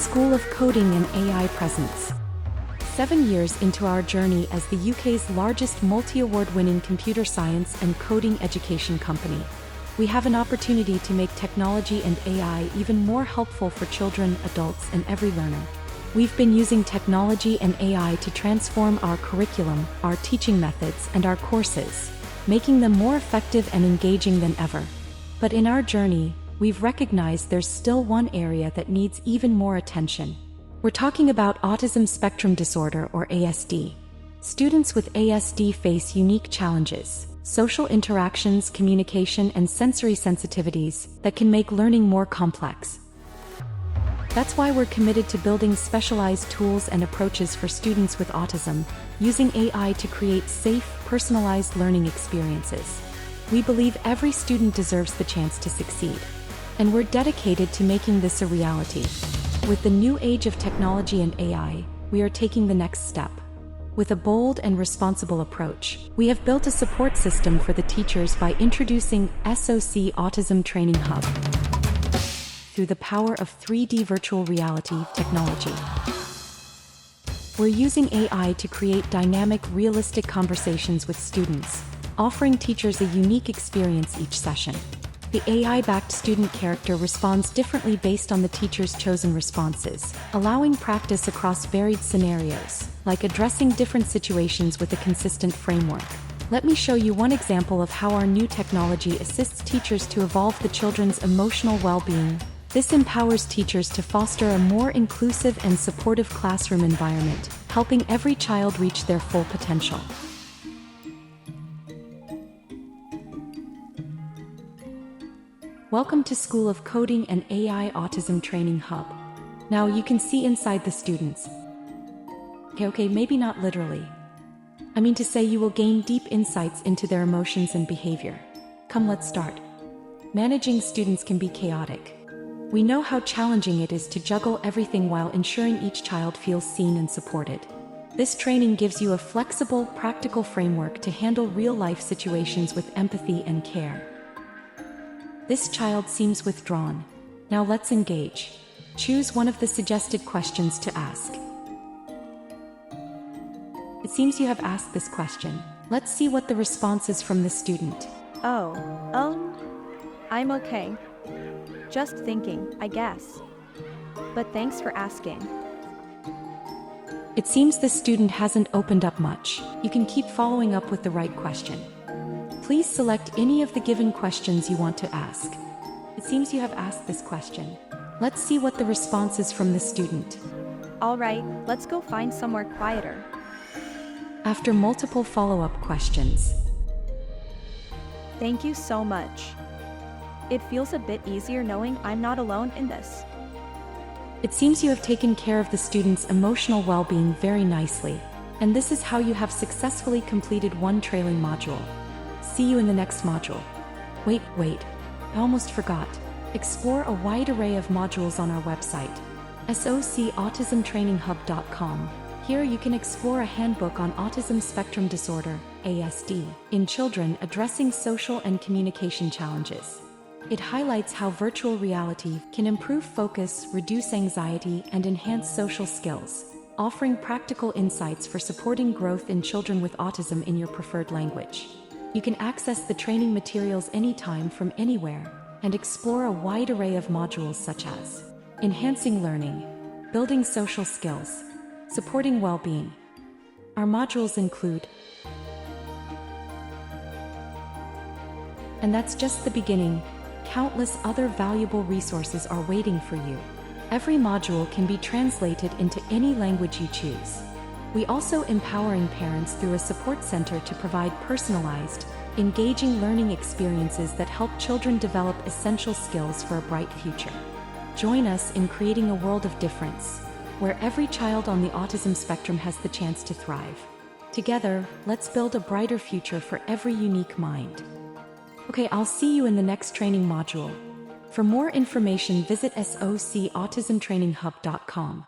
School of Coding and AI presents. 7 years into our journey as the UK's largest multi-award-winning computer science and coding education company, we have an opportunity to make technology and AI even more helpful for children, adults, and every learner. We've been using technology and AI to transform our curriculum, our teaching methods, and our courses, making them more effective and engaging than ever. But in our journey, we've recognized there's still one area that needs even more attention. We're talking about autism spectrum disorder, or ASD. Students with ASD face unique challenges, social interactions, communication, and sensory sensitivities that can make learning more complex. That's why we're committed to building specialized tools and approaches for students with autism, using AI to create safe, personalized learning experiences. We believe every student deserves the chance to succeed, and we're dedicated to making this a reality. With the new age of technology and AI, we are taking the next step. With a bold and responsible approach, we have built a support system for the teachers by introducing SOC Autism Training Hub through the power of 3D virtual reality technology. We're using AI to create dynamic, realistic conversations with students, offering teachers a unique experience each session. The AI-backed student character responds differently based on the teacher's chosen responses, allowing practice across varied scenarios, like addressing different situations with a consistent framework. Let me show you one example of how our new technology assists teachers to evolve the children's emotional well-being. This empowers teachers to foster a more inclusive and supportive classroom environment, helping every child reach their full potential. Welcome to School of Coding and AI Autism Training Hub. Now you can see inside the students. Okay, maybe not literally. I mean to say you will gain deep insights into their emotions and behavior. Come, let's start. Managing students can be chaotic. We know how challenging it is to juggle everything while ensuring each child feels seen and supported. This training gives you a flexible, practical framework to handle real-life situations with empathy and care. This child seems withdrawn. Now let's engage. Choose one of the suggested questions to ask. It seems you have asked this question. Let's see what the response is from the student. I'm okay. Just thinking, I guess. But thanks for asking. It seems the student hasn't opened up much. You can keep following up with the right question. Please select any of the given questions you want to ask. It seems you have asked this question. Let's see what the response is from the student. All right, let's go find somewhere quieter. After multiple follow-up questions. Thank you so much. It feels a bit easier knowing I'm not alone in this. It seems you have taken care of the student's emotional well-being very nicely, and this is how you have successfully completed one trailing module. See you in the next module. Wait, I almost forgot. Explore a wide array of modules on our website, SOCAutismTrainingHub.com. Here you can explore a handbook on autism spectrum disorder, ASD, in children addressing social and communication challenges. It highlights how virtual reality can improve focus, reduce anxiety, and enhance social skills, offering practical insights for supporting growth in children with autism in your preferred language. You can access the training materials anytime from anywhere and explore a wide array of modules such as enhancing learning, building social skills, supporting well-being. Our modules include, and that's just the beginning. Countless other valuable resources are waiting for you. Every module can be translated into any language you choose. We also empowering parents through a support center to provide personalized, engaging learning experiences that help children develop essential skills for a bright future. Join us in creating a world of difference, where every child on the autism spectrum has the chance to thrive. Together, let's build a brighter future for every unique mind. Okay, I'll see you in the next training module. For more information, visit SOCAutismTrainingHub.com.